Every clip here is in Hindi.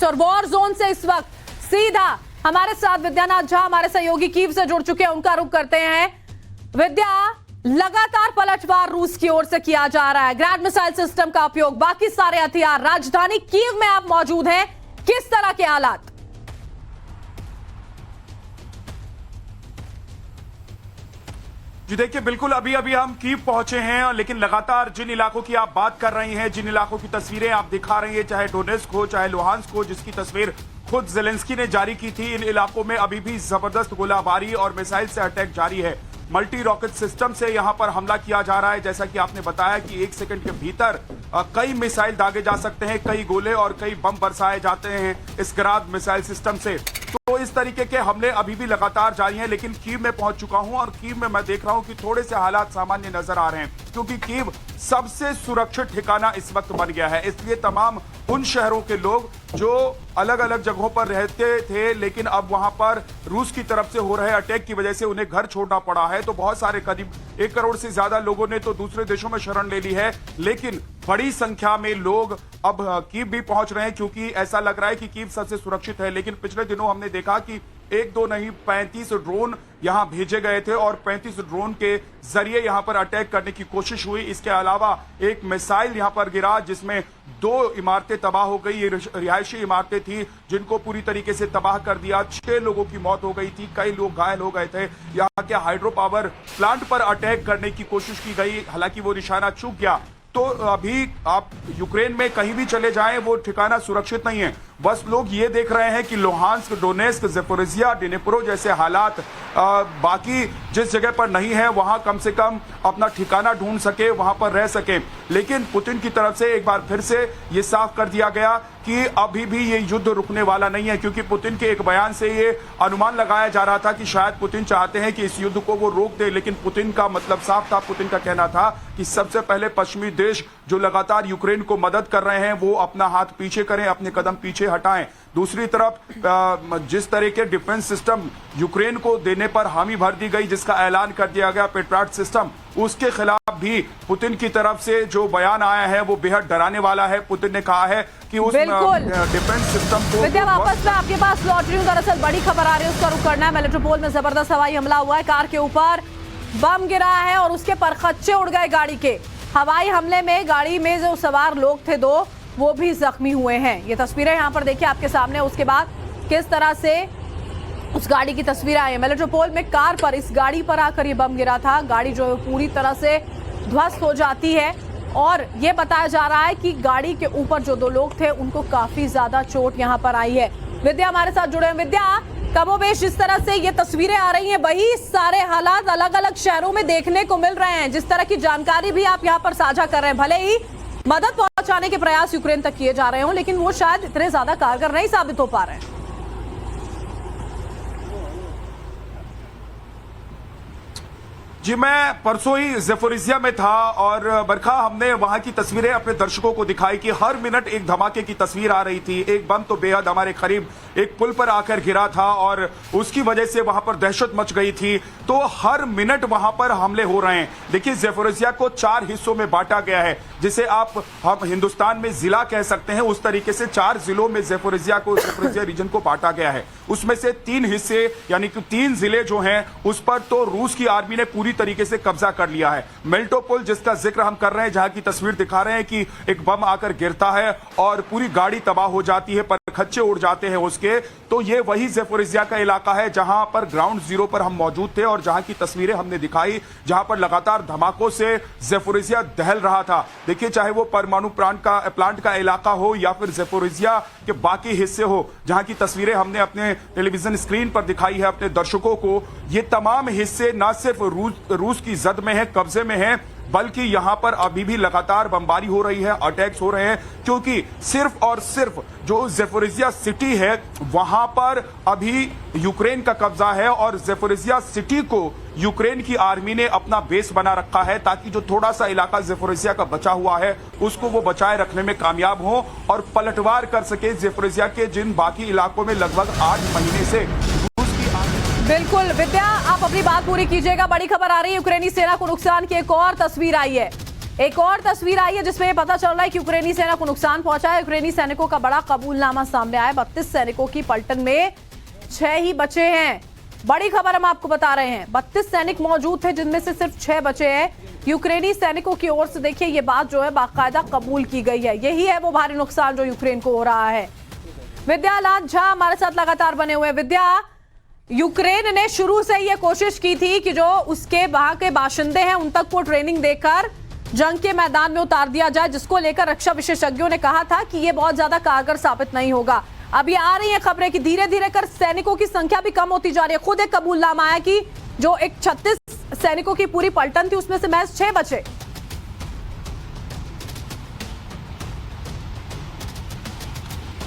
और वॉर जोन से इस वक्त सीधा हमारे साथ विद्यानाथ झा हमारे सहयोगी कीव से जुड़ चुके हैं, उनका रुख करते हैं। विद्या, लगातार पलटवार रूस की ओर से किया जा रहा है, ग्रैंड मिसाइल सिस्टम का उपयोग, बाकी सारे हथियार। राजधानी कीव में आप मौजूद हैं, किस तरह के हालात? जी देखिए, बिल्कुल अभी अभी हम कीव पहुंचे हैं, लेकिन लगातार जिन इलाकों की आप बात कर रही हैं, जिन इलाकों की तस्वीरें आप दिखा रही हैं, चाहे डोनेस्क हो चाहे लुहांस्क हो, जिसकी तस्वीर खुद ज़ेलेंस्की ने जारी की थी, इन इलाकों में अभी भी जबरदस्त गोलाबारी और मिसाइल से अटैक जारी है। मल्टी रॉकेट सिस्टम से यहां पर हमला किया जा रहा है। जैसा कि आपने बताया कि 1 सेकंड के भीतर कई मिसाइल दागे जा सकते हैं, कई गोले और कई बम बरसाए जाते हैं इस ग्राद मिसाइल सिस्टम से। तो इस तरीके के हमले अभी भी लगातार जारी हैं, लेकिन कीव में पहुंच चुका हूं और कीव में मैं देख रहा हूं कि थोड़े से हालात सामान्य नजर आ रहे हैं, क्योंकि कीव सबसे सुरक्षित ठिकाना इस वक्त बन गया है। इसलिए तमाम उन शहरों के लोग जो अलग अलग जगहों पर रहते थे, लेकिन अब वहां पर रूस की तरफ से हो रहे अटैक की वजह से उन्हें घर छोड़ना पड़ा है। तो बहुत सारे, करीब 1 करोड़ से ज्यादा लोगों ने तो दूसरे देशों में शरण ले ली है, लेकिन बड़ी संख्या में लोग अब कीव भी पहुंच रहे हैं, क्योंकि ऐसा लग रहा है कि कीव सबसे सुरक्षित है। लेकिन पिछले दिनों हमने देखा कि 1-2 नहीं 35 ड्रोन यहां भेजे गए थे और 35 ड्रोन के जरिए यहां पर अटैक करने की कोशिश हुई। इसके अलावा एक मिसाइल यहां पर गिरा जिसमें 2 इमारतें तबाह हो गई। ये रिहायशी इमारतें थी जिनको पूरी तरीके से तबाह कर दिया। 6 लोगों की मौत हो गई थी, कई लोग घायल हो गए थे। यहां के हाइड्रो पावर प्लांट पर अटैक करने की कोशिश की गई, हालांकि वो निशाना चूक गया। तो अभी आप यूक्रेन में कहीं भी चले जाएं, वो ठिकाना सुरक्षित नहीं है। बस लोग ये देख रहे हैं कि लुहांस्क, डोनेस्क, ज़ेपोरिज़िया, डिनेप्रो जैसे हालात बाकी जिस जगह पर नहीं है, वहां कम से कम अपना ठिकाना ढूंढ सके, वहां पर रह सके। लेकिन पुतिन की तरफ से एक बार फिर से ये साफ कर दिया गया कि अभी भी ये युद्ध रुकने वाला नहीं है, क्योंकि पुतिन के एक बयान से ये अनुमान लगाया जा रहा था कि शायद पुतिन चाहते हैं कि इस युद्ध को वो रोक दे, लेकिन पुतिन का मतलब साफ था। पुतिन का कहना था कि सबसे पहले पश्चिमी देश जो लगातार यूक्रेन को मदद कर रहे हैं, वो अपना हाथ पीछे करें, अपने कदम पीछे हटाएं। दूसरी तरफ जिस तरह के डिफेंस सिस्टम यूक्रेन को देने पर हामी भर दी गई, जिसका ऐलान कर दिया गया पेट्रियट सिस्टम, उसके खिलाफ भी पुतिन की तरफ से जो बयान आया है वो बेहद डराने वाला है। पुतिन ने कहा है कि उस डिफेंस सिस्टम को विद्या, वापस मैं आपके पास लौट रही हूँ। दरअसल बड़ी खबर आ रही है, उसका रुख करना है। मेट्रोपोल में जबरदस्त हवाई हमला हुआ है, कार के ऊपर बम गिरा है और उसके परखच्चे उड़ गए गाड़ी के। हवाई हमले में गाड़ी में जो सवार लोग थे 2, वो भी जख्मी हुए हैं। ये तस्वीरें यहाँ पर देखिए आपके सामने। उसके बाद किस तरह से उस गाड़ी की तस्वीरें आई है। मेट्रोपोल में कार पर, इस गाड़ी पर आकर ये बम गिरा था। गाड़ी जो है पूरी तरह से ध्वस्त हो जाती है और ये बताया जा रहा है कि गाड़ी के ऊपर जो 2 लोग थे उनको काफी ज्यादा चोट यहाँ पर आई है। विद्या हमारे साथ जुड़े हैं। विद्या, कमोबेश जिस तरह से ये तस्वीरें आ रही हैं, वही सारे हालात अलग अलग शहरों में देखने को मिल रहे हैं। जिस तरह की जानकारी भी आप यहाँ पर साझा कर रहे हैं, भले ही मदद पहुंचाने के प्रयास यूक्रेन तक किए जा रहे हो, लेकिन वो शायद इतने ज्यादा कारगर नहीं साबित हो पा रहे हैं। जी, मैं परसों ही ज़ेपोरिज़िया में था और बरखा, हमने वहां की तस्वीरें अपने दर्शकों को दिखाई कि हर मिनट एक धमाके की तस्वीर आ रही थी। एक बम तो बेहद हमारे करीब एक पुल पर आकर गिरा था और उसकी वजह से वहां पर दहशत मच गई थी। तो हर मिनट वहां पर हमले हो रहे हैं। देखिए, ज़ेपोरिज़िया को 4 हिस्सों में बांटा गया है, जिसे हम हिंदुस्तान में जिला कह सकते हैं। उस तरीके से 4 जिलों में ज़ेपोरिज़िया रीजन को बांटा गया है। उसमें से 3 हिस्से यानी कि 3 जिले जो हैं, उस पर तो रूस की आर्मी ने पूरी तरीके से कब्जा कर लिया है। मेल्टोपोल जिसका जिक्र हम कर रहे हैं, जहां की तस्वीर दिखा रहे हैं कि एक बम आकर गिरता है और पूरी गाड़ी तबाह हो जाती है, परखच्चे उड़ जाते हैं उसके। तो ये वही ज़ेपोरिज़िया का इलाका है जहां पर ग्राउंड जीरो पर हम मौजूद थे और जहां की तस्वीरें हमने दिखाई, जहां पर लगातार धमाकों से ज़ेपोरिज़िया दहल रहा था। देखिए, चाहे वो परमाणु प्लांट का इलाका हो या फिर ज़ेपोरिज़िया के बाकी हिस्से हो, जहां की तस्वीरें हमने अपने टेलीविजन स्क्रीन पर दिखाई है अपने दर्शकों को, ये तमाम हिस्से न सिर्फ रूस की जद में है, कब्जे में है, बल्कि यहां पर अभी भी लगातार बमबारी हो रही है, अटैक्स हो रहे हैं, क्योंकि सिर्फ और सिर्फ जो ज़ेपोरिज़िया सिटी है वहां पर अभी यूक्रेन का कब्जा है और ज़ेपोरिज़िया सिटी को यूक्रेन की आर्मी ने अपना बेस बना रखा है, ताकि जो थोड़ा सा इलाका ज़ेपोरिज़िया का बचा हुआ है उसको वो बचाए रखने में कामयाब हो और पलटवार कर सके ज़ेपोरिज़िया के जिन बाकी इलाकों में लगभग 8 महीने से। बिल्कुल विद्या, आप अपनी बात पूरी कीजिएगा। बड़ी खबर आ रही है, यूक्रेनी सेना को नुकसान की एक और तस्वीर आई है। एक और तस्वीर आई है जिसमें पता चल रहा है कि यूक्रेनी सेना को नुकसान पहुंचा है। यूक्रेनी सैनिकों का बड़ा कबूलनामा सामने आया। 32 सैनिकों की पलटन में 6 ही बचे हैं। बड़ी खबर हम आपको बता रहे हैं। 32 सैनिक मौजूद थे जिनमें से सिर्फ 6 बचे हैं। यूक्रेनी सैनिकों की ओर से देखिए ये बात जो है बाकायदा कबूल की गई है। यही है वो भारी नुकसान जो यूक्रेन को हो रहा है। विद्या लाल झा हमारे साथ लगातार बने हुए। विद्या, यूक्रेन ने शुरू से ये कोशिश की थी कि जो उसके वहां के बाशिंदे हैं उन तक को ट्रेनिंग देकर जंग के मैदान में उतार दिया जाए, जिसको लेकर रक्षा विशेषज्ञों ने कहा था कि ये बहुत ज्यादा कारगर साबित नहीं होगा। अब ये आ रही है खबरें कि धीरे धीरे कर सैनिकों की संख्या भी कम होती जा रही है। खुद एक कबूलनामा आया कि जो एक 36 सैनिकों की पूरी पलटन थी उसमें से महज 6 बचे।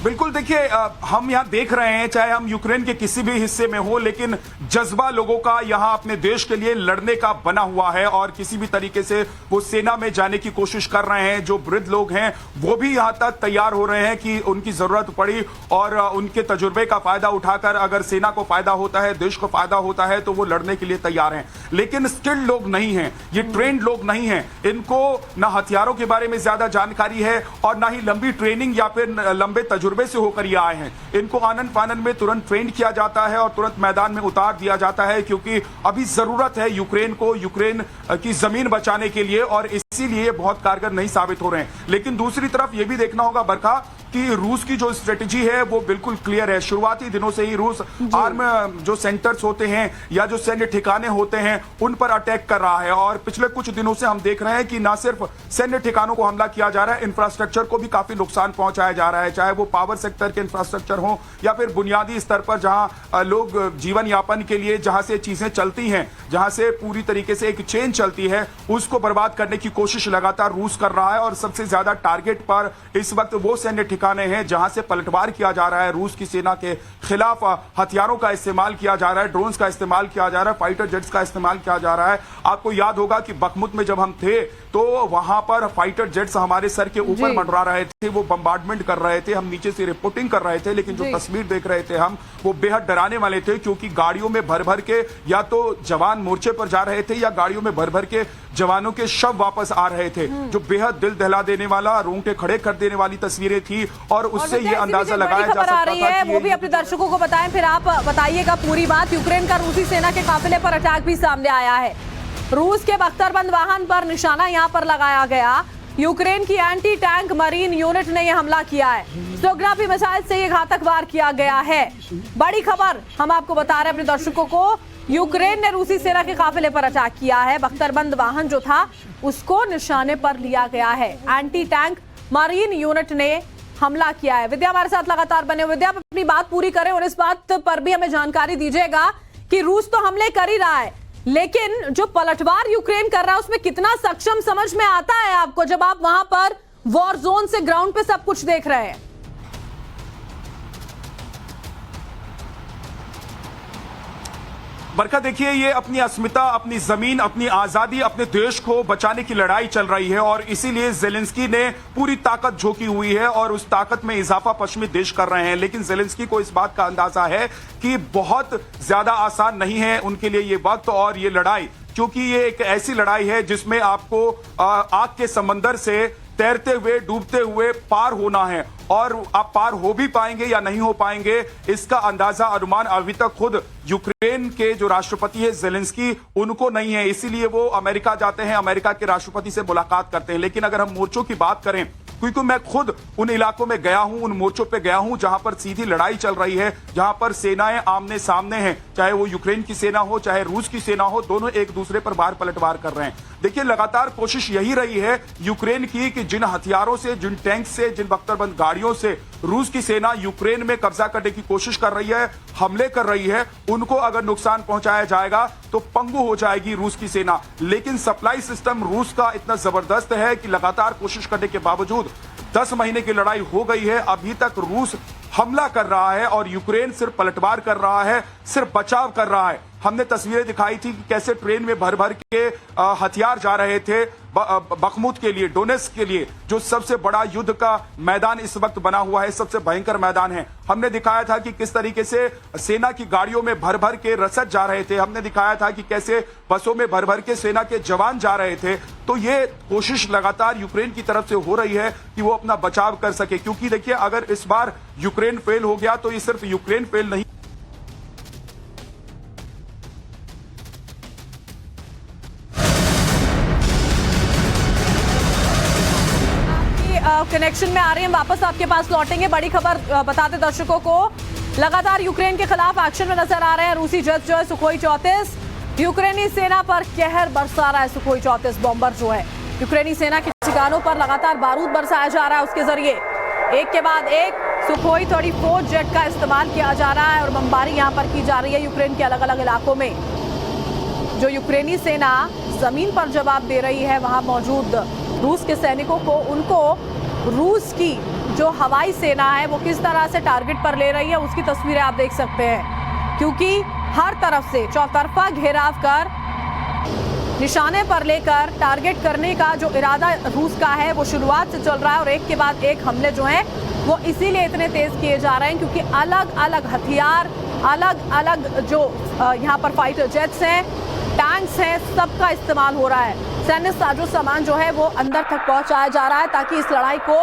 बिल्कुल, देखिए हम यहाँ देख रहे हैं, चाहे हम यूक्रेन के किसी भी हिस्से में हो, लेकिन जज्बा लोगों का यहाँ अपने देश के लिए लड़ने का बना हुआ है और किसी भी तरीके से वो सेना में जाने की कोशिश कर रहे हैं। जो वृद्ध लोग हैं वो भी यहाँ तक तैयार हो रहे हैं कि उनकी जरूरत पड़ी और उनके तजुर्बे का फायदा उठाकर अगर सेना को फायदा होता है, देश को फायदा होता है, तो वो लड़ने के लिए तैयार हैं। लेकिन स्किल्ड लोग नहीं हैं, ये ट्रेंड लोग नहीं हैं। इनको ना हथियारों के बारे में ज्यादा जानकारी है और ना ही लंबी ट्रेनिंग या फिर लंबे तजुर्बे से होकर ये आए हैं। इनको आनन फानन में तुरंत ट्रेन किया जाता है और तुरंत मैदान में उतार दिया जाता है, क्योंकि अभी जरूरत है यूक्रेन को, यूक्रेन की जमीन बचाने के लिए, और इसीलिए बहुत कारगर नहीं साबित हो रहे हैं। लेकिन दूसरी तरफ यह भी देखना होगा बरखा कि रूस की जो स्ट्रेटेजी है वो बिल्कुल क्लियर है। शुरुआती दिनों से ही रूस आर्म जो सेंटर्स होते हैं या जो सैन्य ठिकाने होते हैं उन पर अटैक कर रहा है, और पिछले कुछ दिनों से हम देख रहे हैं कि ना सिर्फ सैन्य ठिकानों को हमला किया जा रहा है, इंफ्रास्ट्रक्चर को भी काफी नुकसान पहुंचाया जा रहा है, चाहे वो पावर सेक्टर के इंफ्रास्ट्रक्चर हो या फिर बुनियादी स्तर पर जहां लोग जीवन यापन के लिए जहां से चीजें चलती हैं, जहां से पूरी तरीके से एक चेन चलती है, उसको बर्बाद करने की कोशिश लगातार रूस कर रहा है। और सबसे ज्यादा टारगेट पर इस वक्त वो सैन्य ठिकाने हैं जहां से पलटवार किया जा रहा है। रूस की सेना के खिलाफ हथियारों का इस्तेमाल किया जा रहा है, ड्रोन्स का इस्तेमाल किया जा रहा है, फाइटर जेट्स का इस्तेमाल किया जा रहा है। आपको याद होगा कि बखमुत में जब हम थे तो वहां पर फाइटर जेट्स हमारे सर के ऊपर मंडरा रहे थे, वो बम्बार्डमेंट कर रहे थे, हम नीचे से रिपोर्टिंग कर रहे थे, लेकिन जो तस्वीर देख रहे थे हम वो बेहद डराने वाले थे, क्योंकि गाड़ियों में भर भर के या तो जवान मोर्चे पर जा रहे थे या गाड़ियों में भर भर के जवानों के शव वापस आ रहे थे, जो बेहद दिल दहला देने वाला, रोंगटे खड़े कर देने वाली तस्वीरें थी। और उससे ये अंदाजा लगाया जा सकता था कि वो भी अपने दर्शकों को बताएं, फिर आप बताइएगा पूरी बात। यूक्रेन का रूसी सेना के काफिले पर अटैक भी सामने आया है। रूस के बख्तरबंद वाहन पर निशाना यहां पर लगाया गया। यूक्रेन की एंटी टैंक मरीन यूनिट ने यह हमला किया है। स्टोग्राफी मिसाइल से यह घातक वार किया गया है। बड़ी खबर हम आपको बता रहे हैं अपने दर्शकों को। यूक्रेन ने रूसी सेना के काफिले पर अटैक किया है। बख्तरबंद वाहन जो था उसको निशाने पर लिया गया है। एंटी टैंक मरीन यूनिट ने हमला किया है। विद्या हमारे साथ लगातार बने। विद्या, अपनी बात पूरी करें और इस बात पर भी हमें जानकारी दीजिएगा कि रूस तो हमले कर ही रहा है, लेकिन जो पलटवार यूक्रेन कर रहा है उसमें कितना सक्षम समझ में आता है आपको, जब आप वहां पर वॉर जोन से ग्राउंड पे सब कुछ देख रहे हैं? बरखा, देखिए ये अपनी अस्मिता, अपनी जमीन, अपनी आजादी, अपने देश को बचाने की लड़ाई चल रही है और इसीलिए जेलेंस्की ने पूरी ताकत झोंकी हुई है और उस ताकत में इजाफा पश्चिमी देश कर रहे हैं। लेकिन जेलेंस्की को इस बात का अंदाजा है कि बहुत ज्यादा आसान नहीं है उनके लिए ये वक्त और ये लड़ाई, क्योंकि ये एक ऐसी लड़ाई है जिसमें आपको आग के समंदर से तैरते हुए, डूबते हुए पार होना है, और आप पार हो भी पाएंगे या नहीं हो पाएंगे इसका अंदाजा, अनुमान अभी तक खुद यूक्रेन के जो राष्ट्रपति है जेलेंस्की उनको नहीं है। इसीलिए वो अमेरिका जाते हैं, अमेरिका के राष्ट्रपति से मुलाकात करते हैं। लेकिन अगर हम मोर्चों की बात करें, क्योंकि मैं खुद उन इलाकों में गया हूं, उन मोर्चों पे गया हूं जहां पर सीधी लड़ाई चल रही है, जहां पर सेनाएं आमने सामने हैं, चाहे वो यूक्रेन की सेना हो चाहे रूस की सेना हो, दोनों एक दूसरे पर बार पलटवार कर रहे हैं। देखिए लगातार कोशिश यही रही है यूक्रेन की कि जिन हथियारों से, जिन टैंक से, जिन बख्तरबंद गाड़ियों से रूस की सेना यूक्रेन में कब्जा करने की कोशिश कर रही है, हमले कर रही है, उनको अगर नुकसान पहुंचाया जाएगा तो पंगु हो जाएगी रूस की सेना। लेकिन सप्लाई सिस्टम रूस का इतना जबरदस्त है कि लगातार कोशिश करने के बावजूद 10 महीने की लड़ाई हो गई है, अभी तक रूस हमला कर रहा है और यूक्रेन सिर्फ पलटवार कर रहा है, सिर्फ बचाव कर रहा है। हमने तस्वीरें दिखाई थी कि कैसे ट्रेन में भर भर के हथियार जा रहे थे, बखमुत के लिए, डोनेस्क के लिए, जो सबसे बड़ा युद्ध का मैदान इस वक्त बना हुआ है, सबसे भयंकर मैदान है। हमने दिखाया था कि किस तरीके से सेना की गाड़ियों में भर भर के रसद जा रहे थे। हमने दिखाया था कि कैसे बसों में भर भर के सेना के जवान जा रहे थे। तो ये कोशिश लगातार यूक्रेन की तरफ से हो रही है कि वो अपना बचाव कर सके, क्योंकि देखिए अगर इस बार यूक्रेन फेल हो गया तो ये सिर्फ यूक्रेन फेल नहीं, कनेक्शन में आ रहे हैं, वापस आपके पास लौटेंगे। बड़ी खबर बताते दर्शकों को, लगातार यूक्रेन के खिलाफ एक्शन में नजर आ रहे हैं रूसी जेट जो है सुखोई 34। यूक्रेनी सेना पर कहर बरसा रहा है सुखोई 34 बॉम्बर जो है। यूक्रेनी सेना के ठिकानों पर लगातार बारूद बरसाया जा रहा है, उसके जरिए एक के बाद एक सुखोई 34 जेट का इस्तेमाल किया जा रहा है और बमबारी यहां पर की जा रही है यूक्रेन के अलग अलग इलाकों में। जो यूक्रेनी सेना जमीन पर जवाब दे रही है, वहां मौजूद रूस के सैनिकों को, उनको रूस की जो हवाई सेना है वो किस तरह से टारगेट पर ले रही है उसकी तस्वीरें आप देख सकते हैं, क्योंकि हर तरफ से चौतरफा घेराव कर निशाने पर लेकर टारगेट करने का जो इरादा रूस का है वो शुरुआत से चल रहा है और एक के बाद एक हमले जो हैं वो इसीलिए इतने तेज किए जा रहे हैं क्योंकि अलग अलग हथियार, अलग अलग जो यहाँ पर फाइटर जेट्स हैं, टैंक्स हैं, सबका इस्तेमाल हो रहा है। सैन्य साजो सामान जो है वो अंदर तक पहुंचाया जा रहा है ताकि इस लड़ाई को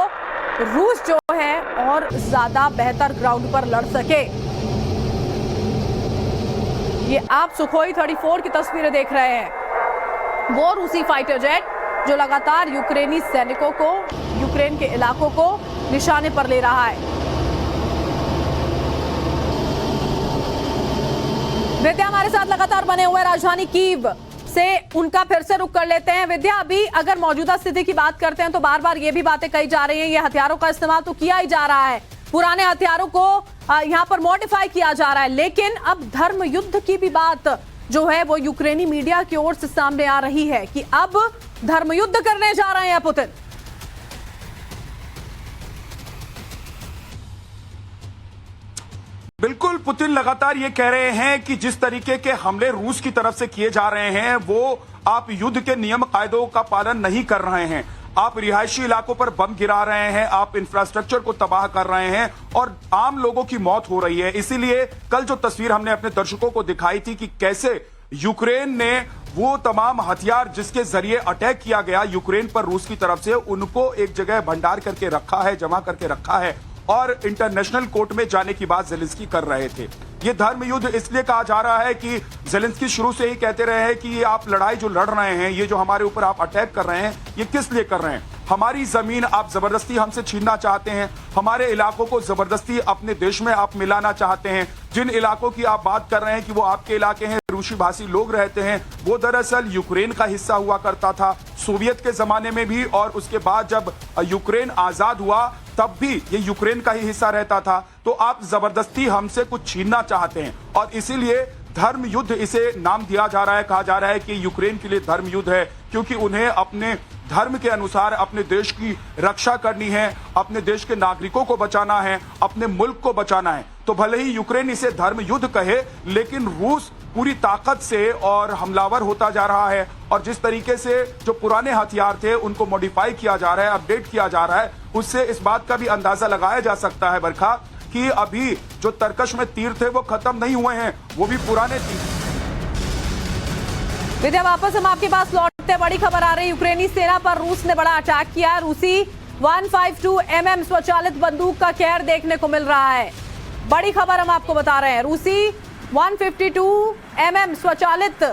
रूस जो है और ज्यादा बेहतर ग्राउंड पर लड़ सके। ये आप सुखोई 34 की तस्वीरें देख रहे हैं, वो रूसी फाइटर जेट जो लगातार यूक्रेनी सैनिकों को, यूक्रेन के इलाकों को निशाने पर ले रहा है। विद्या हमारे साथ लगातार बने हुए राजधानी कीव से उनका फिर से रुख कर लेते हैं। विद्या, अभी अगर मौजूदा स्थिति की बात करते हैं तो बार बार ये भी बातें कही जा रही हैं, ये हथियारों का इस्तेमाल तो किया ही जा रहा है, पुराने हथियारों को यहाँ पर मॉडिफाई किया जा रहा है, लेकिन अब धर्म युद्ध की भी बात जो है वो यूक्रेनी मीडिया की ओर से सामने आ रही है कि अब धर्म युद्ध करने जा रहे हैं पुतिन। बिल्कुल, पुतिन लगातार ये कह रहे हैं कि जिस तरीके के हमले रूस की तरफ से किए जा रहे हैं वो आप युद्ध के नियम कायदों का पालन नहीं कर रहे हैं, आप रिहायशी इलाकों पर बम गिरा रहे हैं, आप इंफ्रास्ट्रक्चर को तबाह कर रहे हैं और आम लोगों की मौत हो रही है। इसीलिए कल जो तस्वीर हमने अपने दर्शकों को दिखाई थी कि कैसे यूक्रेन ने वो तमाम हथियार जिसके जरिए अटैक किया गया यूक्रेन पर रूस की तरफ से, उनको एक जगह भंडार करके रखा है, जमा करके रखा है और इंटरनेशनल कोर्ट में जाने की बात जेलेंस्की कर रहे थे। ये धर्म युद्ध इसलिए कहा जा रहा है कि जेलेंस्की शुरू से ही कहते रहे हैं कि ये आप लड़ाई जो लड़ रहे हैं, ये जो हमारे ऊपर आप अटैक कर रहे हैं, ये किस लिए कर रहे हैं? हमारी जमीन आप जबरदस्ती हमसे छीनना चाहते हैं, हमारे इलाकों को जबरदस्ती अपने देश में आप मिलाना चाहते हैं। जिन इलाकों की आप बात कर रहे हैं कि वो आपके इलाके हैं, रूसी भाषी लोग रहते हैं, वो दरअसल यूक्रेन का हिस्सा हुआ करता था सोवियत के जमाने में भी, और उसके बाद जब यूक्रेन आजाद हुआ तब भी ये यूक्रेन का ही हिस्सा रहता था। तो आप जबरदस्ती हमसे कुछ छीनना चाहते हैं और इसीलिए धर्म युद्ध इसे नाम दिया जा रहा है। कहा जा रहा है कि यूक्रेन के लिए धर्म युद्ध है क्योंकि उन्हें अपने धर्म के अनुसार अपने देश की रक्षा करनी है, अपने देश के नागरिकों को बचाना है, अपने मुल्क को बचाना है। तो भले ही यूक्रेन इसे धर्म युद्ध कहे, लेकिन रूस पूरी ताकत से और हमलावर होता जा रहा है और जिस तरीके से जो पुराने हथियार थे उनको मॉडिफाई किया जा रहा है, अपडेट किया जा रहा है, उससे इस बात का भी अंदाजा लगाया जा सकता है बरखा कि अभी जो तरकश में तीर थे वो खत्म नहीं हुए हैं, वो भी पुराने तीर। विद्या, वापस हम आपके पास लौटते, बड़ी खबर आ रही है, यूक्रेनी सेना पर रूस ने बड़ा अटैक किया है। रूसी 152 mm स्वचालित बंदूक का कहर देखने को मिल रहा है। बड़ी खबर हम आपको बता रहे हैं, रूसी 152 mm स्वचालित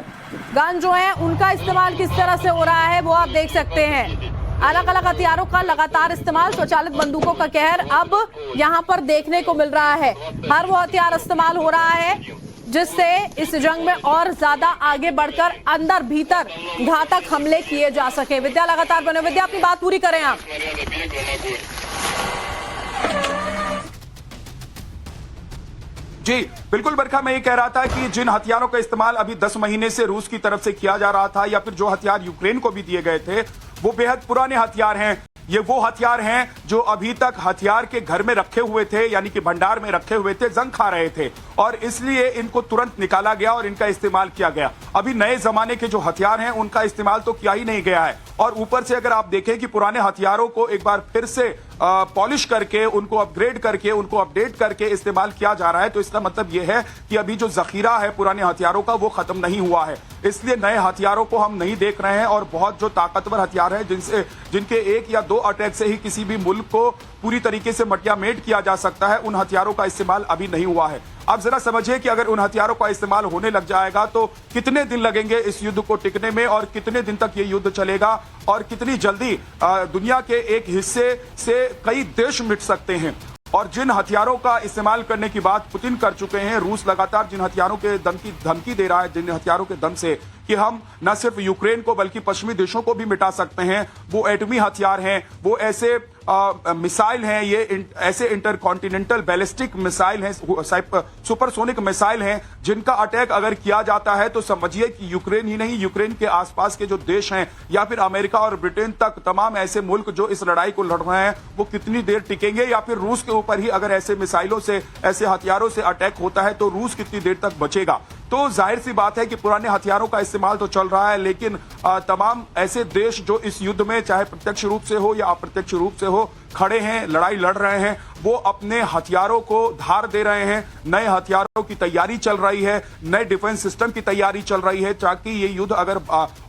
गन जो है उनका इस्तेमाल किस तरह से हो रहा है वो आप देख सकते हैं। अलग अलग हथियारों का लगातार इस्तेमाल, स्वचालित बंदूकों का कहर अब यहाँ पर देखने को मिल रहा है। हर वो हथियार इस्तेमाल हो रहा है जिससे इस जंग में और ज्यादा आगे बढ़कर अंदर भीतर घातक हमले किए जा सके। विद्या लगातार बने, विद्या अपनी बात पूरी करें आप। जी बिल्कुल बरखा, मैं ये कह रहा था कि जिन हथियारों का इस्तेमाल अभी 10 महीने से रूस की तरफ से किया जा रहा था या फिर जो हथियार यूक्रेन को भी दिए गए थे वो बेहद पुराने हथियार हैं। ये वो हथियार हैं जो अभी तक हथियार के घर में रखे हुए थे, यानी कि भंडार में रखे हुए थे, जंग खा रहे थे और इसलिए इनको तुरंत निकाला गया और इनका इस्तेमाल किया गया। अभी नए जमाने के जो हथियार हैं उनका इस्तेमाल तो किया ही नहीं गया है और ऊपर से अगर आप देखें कि पुराने हथियारों को एक बार फिर से पॉलिश करके, उनको अपग्रेड करके, उनको अपडेट करके इस्तेमाल किया जा रहा है, तो इसका मतलब यह है कि अभी जो जखीरा है पुराने हथियारों का वो खत्म नहीं हुआ है। इसलिए नए हथियारों को हम नहीं देख रहे हैं और बहुत जो ताकतवर हथियार हैं जिनके एक या दो अटैक से ही किसी भी मुल्क को पूरी तरीके से मटियामेट किया जा सकता है, उन हथियारों का इस्तेमाल अभी नहीं हुआ है। आप जरा समझिए कि अगर उन हथियारों का इस्तेमाल होने लग जाएगा तो कितने दिन लगेंगे इस युद्ध को टिकने में और कितने दिन तक ये युद्ध चलेगा और कितनी जल्दी दुनिया के एक हिस्से से कई देश मिट सकते हैं। और जिन हथियारों का इस्तेमाल करने की बात पुतिन कर चुके हैं, रूस लगातार जिन हथियारों के धमकी दे रहा है, जिन हथियारों के दम से कि हम न सिर्फ यूक्रेन को बल्कि पश्चिमी देशों को भी मिटा सकते हैं, वो एटमी हथियार हैं, वो ऐसे मिसाइल हैं, ये ऐसे इंटरकॉन्टिनेंटल बैलिस्टिक मिसाइल हैं, सुपरसोनिक मिसाइल हैं, जिनका अटैक अगर किया जाता है तो समझिए कि यूक्रेन ही नहीं, यूक्रेन के आसपास के जो देश हैं या फिर अमेरिका और ब्रिटेन तक तमाम ऐसे मुल्क जो इस लड़ाई को लड़ रहे हैं वो कितनी देर टिकेंगे, या फिर रूस के ऊपर ही अगर ऐसे मिसाइलों से, ऐसे हथियारों से अटैक होता है तो रूस कितनी देर तक बचेगा। तो जाहिर सी बात है कि पुराने हथियारों का इस्तेमाल तो चल रहा है, लेकिन तमाम ऐसे देश जो इस युद्ध में चाहे प्रत्यक्ष रूप से हो या अप्रत्यक्ष रूप से हो खड़े हैं, लड़ाई लड़ रहे हैं, वो अपने हथियारों को धार दे रहे हैं। नए हथियारों की तैयारी चल रही है, नए डिफेंस सिस्टम की तैयारी चल रही है, ताकि ये युद्ध अगर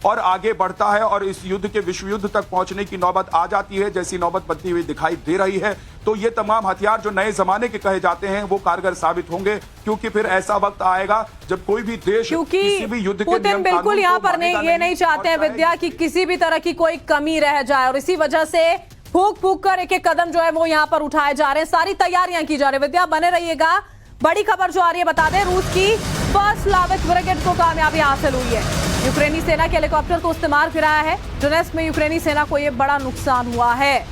और आगे बढ़ता है और इस युद्ध के विश्व युद्ध तक पहुंचने की नौबत आ जाती है, जैसी नौबत बनती हुई दिखाई दे रही है, तो ये तमाम हथियार जो नए जमाने के कहे जाते हैं वो कारगर साबित होंगे, क्योंकि फिर ऐसा वक्त आएगा जब कोई भी देश किसी भी युद्ध के पुतिन बिल्कुल यहाँ पर ये नहीं चाहते हैं विद्या कि किसी भी तरह की कोई कमी रह जाए और इसी वजह से फूक फूक कर एक एक कदम जो है वो यहाँ पर उठाए जा रहे हैं, सारी तैयारियां की जा रही है। विद्या बने रहिएगा, बड़ी खबर जो आ रही है बता दें, रूस की फर्स्ट स्लाविक ब्रिगेड को कामयाबी हासिल हुई है। यूक्रेनी सेना के हेलीकॉप्टर को इस्तेमाल कराया है। डोनेस्क में यूक्रेनी सेना को यह बड़ा नुकसान हुआ है।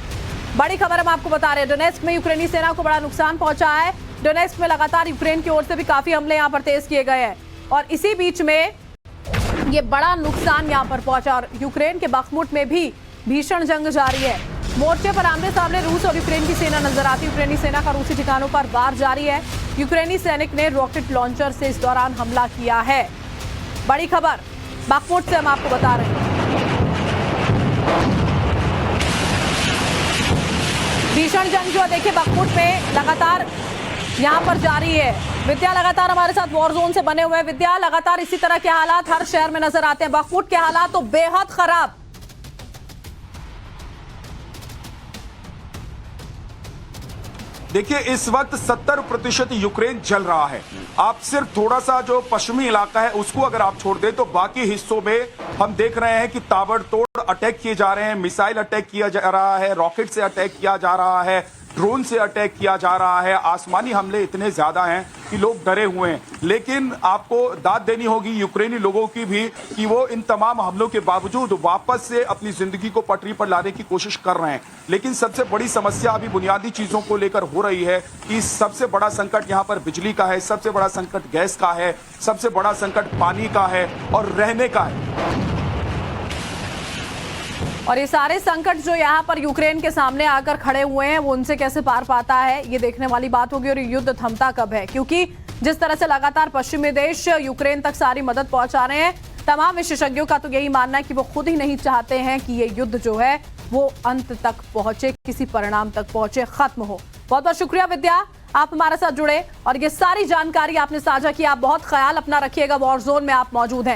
बड़ी खबर हम आपको बता रहे हैं, डोनेस्क में यूक्रेनी सेना को बड़ा नुकसान पहुंचा है। डोनेस्क में लगातार यूक्रेन की ओर से भी काफी हमले यहाँ पर तेज किए गए हैं और इसी बीच में ये बड़ा नुकसान यहाँ पर पहुंचा और यूक्रेन के बखमुट में भी भीषण जंग जारी है। मोर्चे पर आमने सामने रूस और यूक्रेन की सेना नजर आती है। यूक्रेनी सेना का रूसी ठिकानों पर वार जारी है। यूक्रेनी सैनिक ने रॉकेट लॉन्चर से इस दौरान हमला किया है। बड़ी खबर बखमुट से हम आपको बता रहे हैं। भीषण जंग जो देखिए बखमुट में लगातार यहाँ पर जारी है। विद्या लगातार हमारे साथ वॉर जोन से बने हुए हैं। विद्या, लगातार इसी तरह के हालात हर शहर में नजर आते हैं। बखमुट के हालात तो बेहद खराब। देखिए इस वक्त 70% यूक्रेन जल रहा है। आप सिर्फ थोड़ा सा जो पश्चिमी इलाका है उसको अगर आप छोड़ दें तो बाकी हिस्सों में हम देख रहे हैं कि ताबड़तोड़ अटैक किए जा रहे हैं, मिसाइल अटैक किया जा रहा है, रॉकेट से अटैक किया जा रहा है, ड्रोन से अटैक किया जा रहा है। आसमानी हमले इतने ज्यादा हैं कि लोग डरे हुए हैं। लेकिन आपको दाद देनी होगी यूक्रेनी लोगों की भी कि वो इन तमाम हमलों के बावजूद वापस से अपनी जिंदगी को पटरी पर लाने की कोशिश कर रहे हैं। लेकिन सबसे बड़ी समस्या अभी बुनियादी चीजों को लेकर हो रही है कि सबसे बड़ा संकट यहाँ पर बिजली का है, सबसे बड़ा संकट गैस का है, सबसे बड़ा संकट पानी का है और रहने का है। और ये सारे संकट जो यहाँ पर यूक्रेन के सामने आकर खड़े हुए हैं वो उनसे कैसे पार पाता है, ये देखने वाली बात होगी। और युद्ध थमता कब है, क्योंकि जिस तरह से लगातार पश्चिमी देश यूक्रेन तक सारी मदद पहुंचा रहे हैं, तमाम विशेषज्ञों का तो यही मानना है कि वो खुद ही नहीं चाहते हैं कि ये युद्ध जो है वो अंत तक पहुंचे, किसी परिणाम तक पहुंचे, खत्म हो। बहुत बहुत शुक्रिया विद्या, आप हमारे साथ जुड़े और ये सारी जानकारी आपने साझा की। आप बहुत ख्याल अपना रखिएगा, वॉर जोन में आप मौजूद हैं।